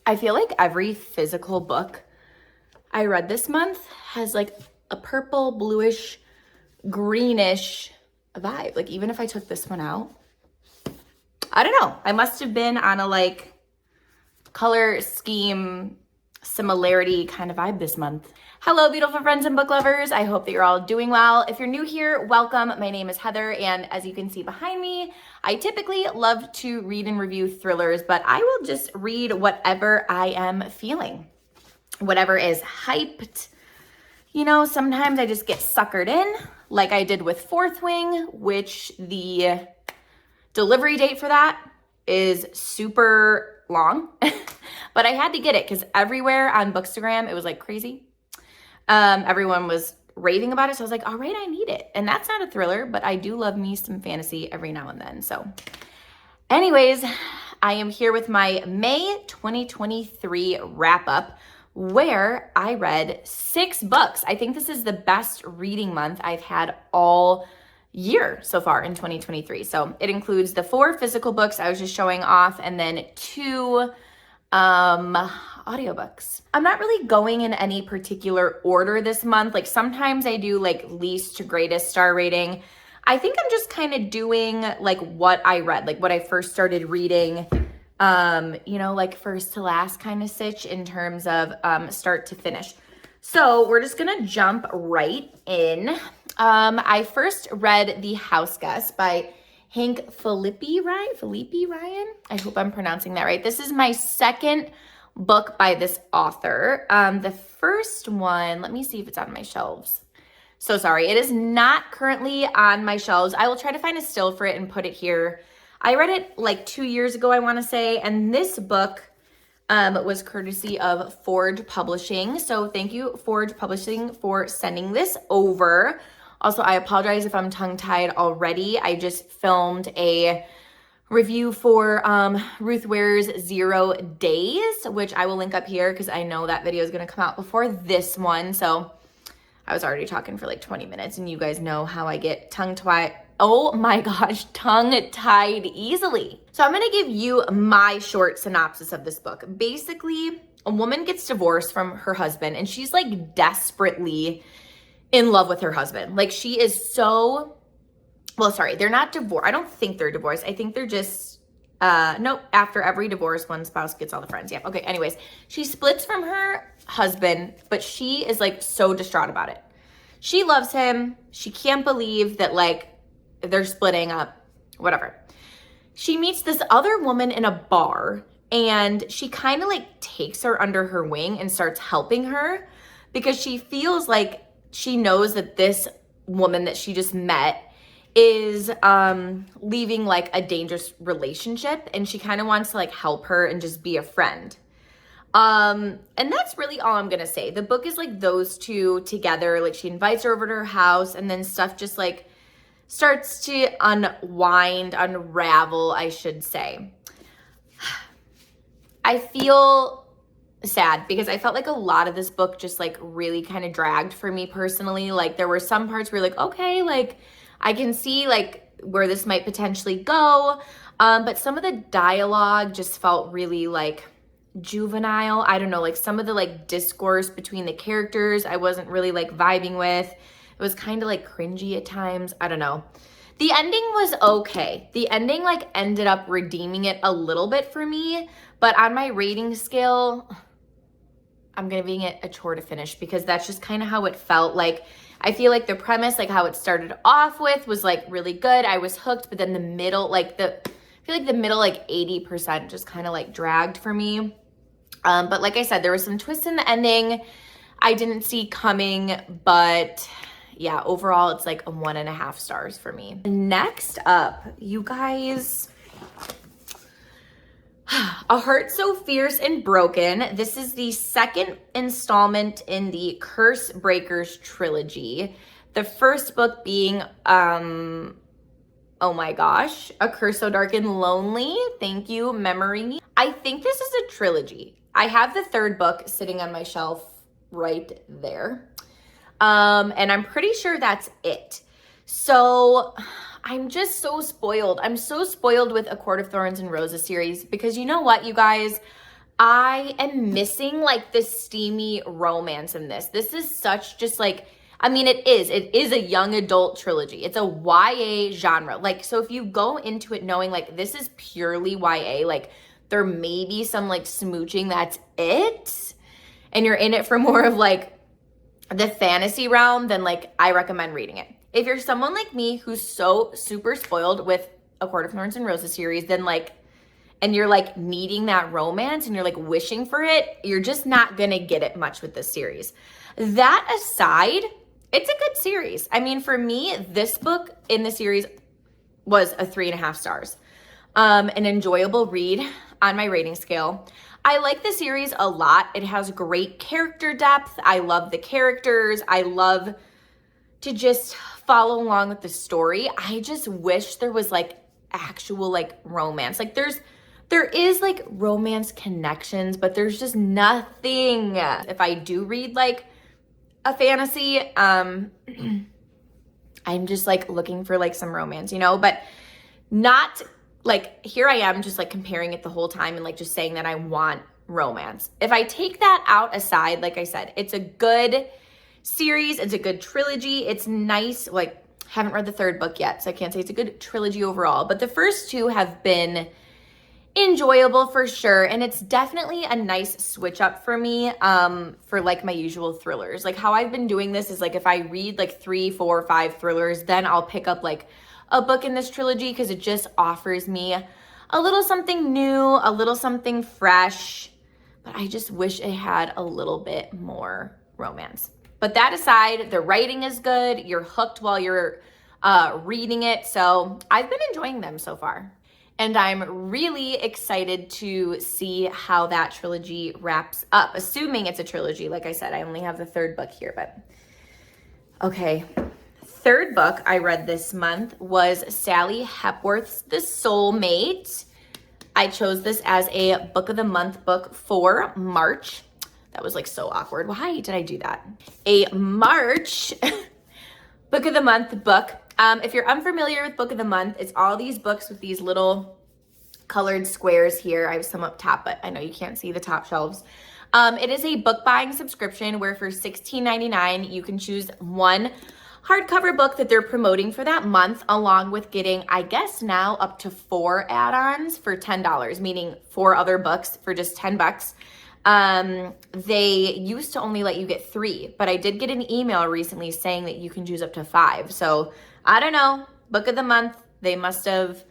I feel like every physical book I read this month has like a purple, bluish, greenish vibe. Like even if I took this one out, I don't know. I must have been on a like color scheme similarity kind of vibe this month. Hello, beautiful friends and book lovers. I hope that you're all doing well. If you're new here, welcome. My name is Heather, and as you can see behind me, I typically love to read and review thrillers, but I will just read whatever I am feeling, whatever is hyped. You know, sometimes I just get suckered in, like I did with Fourth Wing, which the delivery date for that is super long, but I had to get it because everywhere on Bookstagram, it was like crazy. Everyone was raving about it, so I was like, all right, I need it. And that's not a thriller, but I do love me some fantasy every now and then. So anyways, I am here with my May 2023 wrap up, where I read 6 books. I think this is the best reading month I've had all year so far in 2023. So it includes the 4 physical books I was just showing off, and then 2 audiobooks. I'm not really going in any particular order this month. Like sometimes I do like least to greatest star rating. I think I'm just kind of doing like what I read, like what I first started reading, you know, like first to last kind of sitch in terms of start to finish. So we're just gonna jump right in. I first read The House Guest by Hank Felipe Ryan. I hope I'm pronouncing that right. This is my second book by this author. The first one, let me see if it's on my shelves. So sorry, it is not currently on my shelves. I will try to find a still for it and put it here. I read it like 2 years ago, I want to say, and this book was courtesy of Forge Publishing. So thank you, Forge Publishing, for sending this over. Also, I apologize if I'm tongue-tied already. I just filmed a review for Ruth Ware's 0 Days, which I will link up here because I know that video is going to come out before this one. So I was already talking for like 20 minutes, and you guys know how I get tongue-tied. Oh my gosh, tongue-tied easily. So I'm going to give you my short synopsis of this book. Basically, a woman gets divorced from her husband, and she's like desperately in love with her husband. Like she is so, well, sorry, they're not divorced. I don't think they're divorced. I think they're just, nope, after every divorce, one spouse gets all the friends. Yeah, okay, anyways. She splits from her husband, but she is like so distraught about it. She loves him. She can't believe that like they're splitting up, whatever. She meets this other woman in a bar, and she kind of like takes her under her wing and starts helping her because she feels like she knows that this woman that she just met is leaving like a dangerous relationship, and she kind of wants to like help her and just be a friend. And that's really all I'm gonna say. The book is like those two together. Like she invites her over to her house, and then stuff just like starts to unravel, I should say. I feel sad because I felt like a lot of this book just like really kind of dragged for me personally. Like there were some parts where like, okay, like I can see like where this might potentially go. But some of the dialogue just felt really like juvenile. I don't know, like some of the like discourse between the characters, I wasn't really like vibing with. It was kind of like cringy at times. I don't know. The ending was okay. The ending like ended up redeeming it a little bit for me, but on my rating scale, I'm giving it a chore to finish because that's just kind of how it felt. Like I feel like the premise, like how it started off with, was like really good. I was hooked, but then the middle, I feel like the middle like 80% just kind of like dragged for me. But like I said, there was some twists in the ending I didn't see coming, but yeah, overall it's like a 1.5 stars for me. Next up, you guys, A Heart So Fierce and Broken. This is the second installment in the Curse Breakers trilogy. The first book being, oh my gosh, A Curse So Dark and Lonely. Thank you, memory. I think this is a trilogy. I have the third book sitting on my shelf right there. And I'm pretty sure that's it. So I'm just so spoiled. I'm so spoiled with A Court of Thorns and Roses series because you know what, you guys? I am missing like the steamy romance in this. This is such just like, I mean, it is a young adult trilogy. It's a YA genre. Like, so if you go into it knowing like this is purely YA, like there may be some like smooching, that's it. And you're in it for more of like the fantasy realm, then like I recommend reading it. If you're someone like me who's so super spoiled with A Court of Thorns and Roses series, then like, and you're like needing that romance and you're like wishing for it, you're just not gonna get it much with this series. That aside, it's a good series. I mean, for me, this book in the series was a 3.5 stars. An enjoyable read on my rating scale. I like the series a lot. It has great character depth. I love the characters. I love to just follow along with the story. I just wish there was like actual like romance. Like there is like romance connections, but there's just nothing. If I do read like a fantasy, I'm just like looking for like some romance, you know, but not like, here I am just like comparing it the whole time and like just saying that I want romance. If I take that out aside, like I said, it's a good series. It's a good trilogy. It's nice. Like, haven't read the third book yet, so I can't say it's a good trilogy overall, but the first two have been enjoyable for sure. And it's definitely a nice switch up for me for like my usual thrillers. Like how I've been doing this is like if I read like 3, 4, 5 thrillers, then I'll pick up like a book in this trilogy because it just offers me a little something new, a little something fresh. But I just wish it had a little bit more romance. But that aside, the writing is good. You're hooked while you're reading it. So I've been enjoying them so far. And I'm really excited to see how that trilogy wraps up, assuming it's a trilogy. Like I said, I only have the third book here, but okay. Third book I read this month was Sally Hepworth's The Soulmate. I chose this as a book of the month book for March. That was like so awkward. Why did I do that? A March book of the month book. If you're unfamiliar with book of the month, it's all these books with these little colored squares here. I have some up top, but I know you can't see the top shelves. It is a book buying subscription where for $16.99, you can choose one hardcover book that they're promoting for that month, along with getting, I guess now, up to 4 add-ons for $10, meaning 4 other books for just $10. They used to only let you get 3, but I did get an email recently saying that you can choose up to 5. So I don't know, book of the month, they must have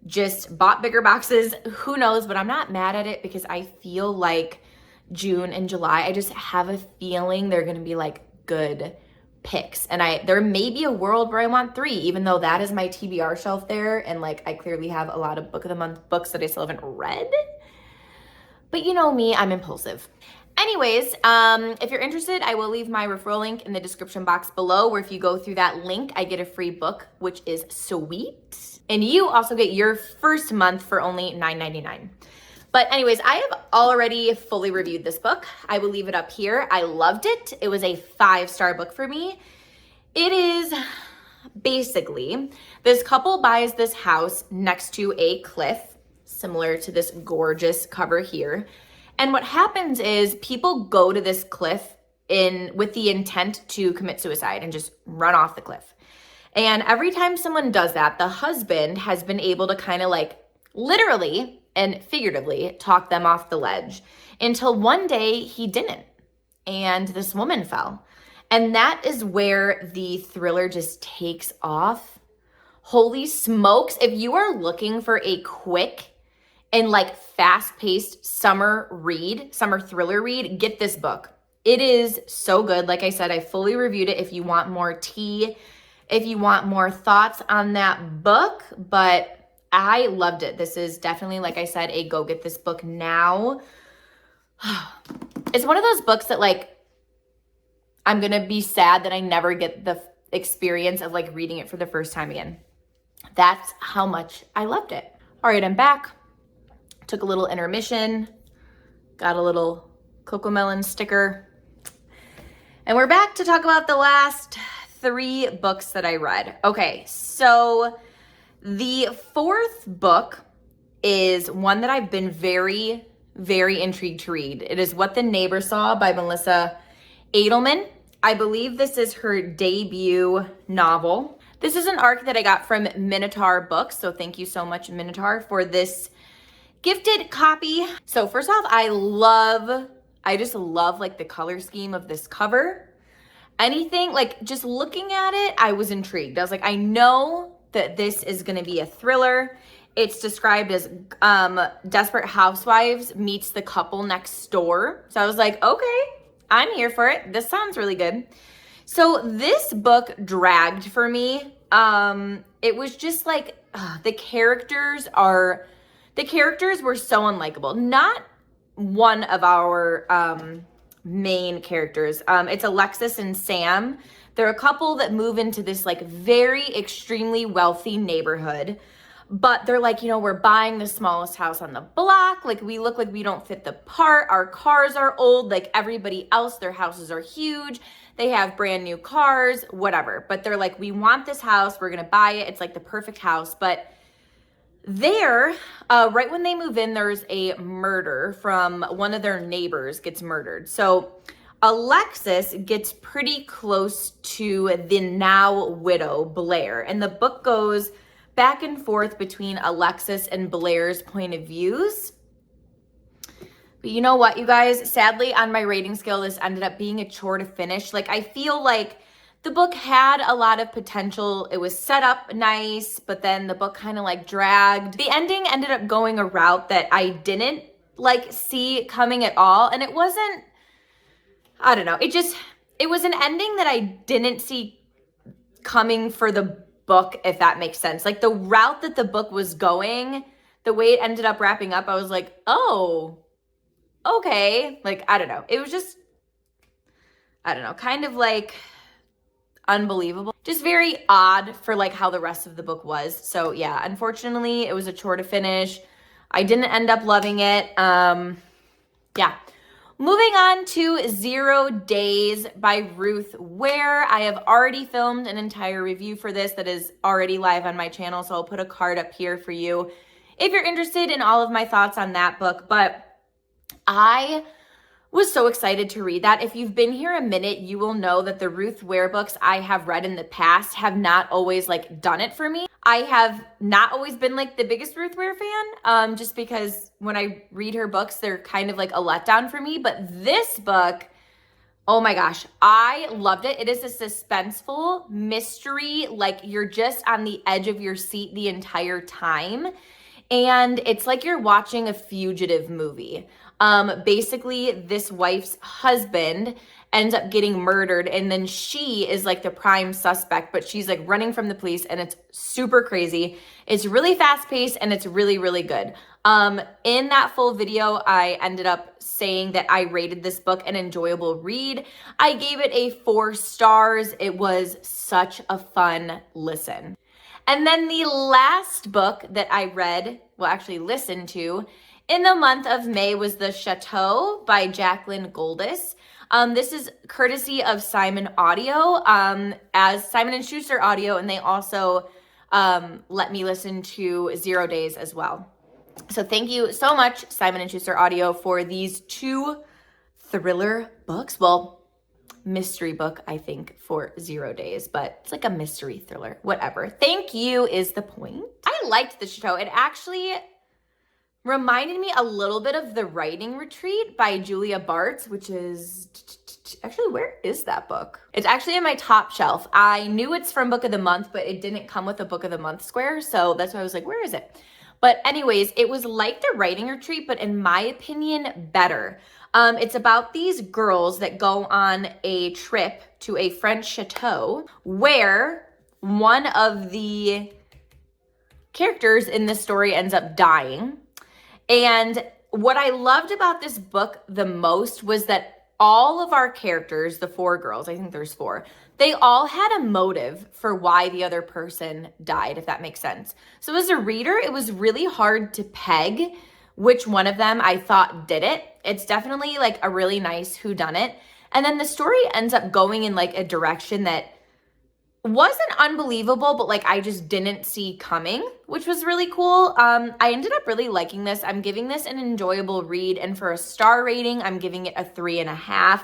just bought bigger boxes. Who knows, but I'm not mad at it because I feel like June and July, I just have a feeling they're going to be like good picks. And there may be a world where I want 3, even though that is my TBR shelf there. And like, I clearly have a lot of book of the month books that I still haven't read. But you know me, I'm impulsive. Anyways, if you're interested, I will leave my referral link in the description box below, where if you go through that link, I get a free book, which is sweet. And you also get your first month for only $9.99. But anyways, I have already fully reviewed this book. I will leave it up here. I loved it. It was a 5-star book for me. It is basically, this couple buys this house next to a cliff, similar to this gorgeous cover here. And what happens is people go to this cliff with the intent to commit suicide and just run off the cliff. And every time someone does that, the husband has been able to kind of like literally and figuratively talk them off the ledge until one day he didn't. And this woman fell. And that is where the thriller just takes off. Holy smokes. If you are looking for a quick and like fast-paced summer thriller read, get this book. It is so good. Like I said, I fully reviewed it if you want more tea, if you want more thoughts on that book, but I loved it. This is definitely, like I said, a go get this book now. It's one of those books that like, I'm going to be sad that I never get the experience of like reading it for the first time again. That's how much I loved it. All right, I'm back. Took a little intermission, got a little Cocomelon sticker, and we're back to talk about the last 3 books that I read. Okay, so the 4th book is one that I've been very, very intrigued to read. It is What the Neighbor Saw by Melissa Edelman. I believe this is her debut novel. This is an arc that I got from Minotaur Books, so thank you so much, Minotaur, for this gifted copy. So first off, I just love like the color scheme of this cover. Anything, like just looking at it, I was intrigued. I was like, I know that this is gonna be a thriller. It's described as Desperate Housewives meets The Couple Next Door. So I was like, okay, I'm here for it. This sounds really good. So this book dragged for me. It was just like, the characters were so unlikable. Not one of our main characters. It's Alexis and Sam. They're a couple that move into this like very extremely wealthy neighborhood. But they're like, we're buying the smallest house on the block. Like, we look like we don't fit the part. Our cars are old. Like, everybody else, their houses are huge. They have brand new cars, whatever. But they're like, we want this house. We're going to buy it. It's like the perfect house. But there, right when they move in, there's a murder from one of their neighbors gets murdered. So Alexis gets pretty close to the now widow, Blair. And the book goes back and forth between Alexis and Blair's point of views. But you know what, you guys? Sadly, on my rating scale, this ended up being a chore to finish. Like, I feel like the book had a lot of potential. It was set up nice, but then the book kind of like dragged. The ending ended up going a route that I didn't like see coming at all. And it wasn't, I don't know. It was an ending that I didn't see coming for the book, if that makes sense. Like the route that the book was going, the way it ended up wrapping up, I was like, oh, okay. Like, I don't know. It was just, I don't know, kind of like unbelievable. Just very odd for like how the rest of the book was. So yeah, unfortunately, it was a chore to finish. I didn't end up loving it. Yeah. Moving on to 0 Days by Ruth Ware. I have already filmed an entire review for this that is already live on my channel, so I'll put a card up here for you if you're interested in all of my thoughts on that book. But I was so excited to read that. If you've been here a minute, you will know that the Ruth Ware books I have read in the past have not always like done it for me. I have not always been like the biggest Ruth Ware fan, just because when I read her books, they're kind of like a letdown for me. But this book, oh my gosh, I loved it. It is a suspenseful mystery, like you're just on the edge of your seat the entire time. And it's like you're watching a fugitive movie. Basically, this wife's husband ends up getting murdered, and then she is like the prime suspect, but she's like running from the police, and it's super crazy. It's really fast paced, and it's really, really good. In that full video, I ended up saying that I rated this book an enjoyable read. I gave it a 4 stars. It was such a fun listen. And then the last book that I read, well, actually listened to, in the month of May was The Chateau by Jacqueline Goldis. This is courtesy of Simon Audio, as Simon & Schuster Audio, and they also let me listen to 0 Days as well. So thank you so much, Simon & Schuster Audio, for these 2 thriller books. Well, mystery book, I think, for 0 Days, but it's like a mystery thriller, whatever. Thank you is the point. I liked The Chateau. It actually reminded me a little bit of The Writing Retreat by Julia Bartz, which is, actually, where is that book? It's actually in my top shelf. I knew it's from Book of the Month, but it didn't come with a Book of the Month square, so that's why I was like, where is it? But anyways, it was like The Writing Retreat, but in my opinion, better. It's about these girls that go on a trip to a French chateau where one of the characters in this story ends up dying. And what I loved about this book the most was that all of our characters, the 4 girls, I think there's 4, they all had a motive for why the other person died, if that makes sense. So as a reader, it was really hard to peg which one of them I thought did it. It's definitely like a really nice whodunit. And then the story ends up going in like a direction that wasn't unbelievable, but like I just didn't see coming, which was really cool. I ended up really liking this. I'm giving this an enjoyable read, and for a star rating, I'm giving it a 3.5.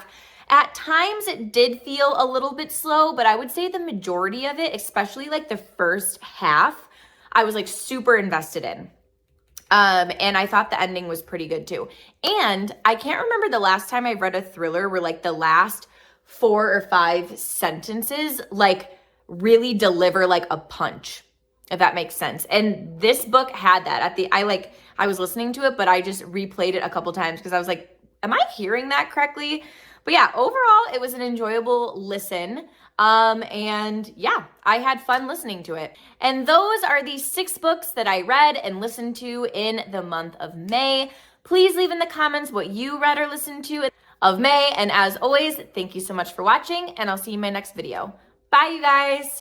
At times it did feel a little bit slow, but I would say the majority of it, especially like the first half, I was like super invested in. And I thought the ending was pretty good too. And I can't remember the last time I read a thriller where like the last 4 or 5 sentences like really deliver like a punch, if that makes sense. And this book had that. I was listening to it, but I just replayed it a couple times because I was like, am I hearing that correctly? But yeah, overall, it was an enjoyable listen. And yeah, I had fun listening to it. And those are the 6 books that I read and listened to in the month of May. Please leave in the comments what you read or listened to of May. And as always, thank you so much for watching, and I'll see you in my next video. Bye, you guys.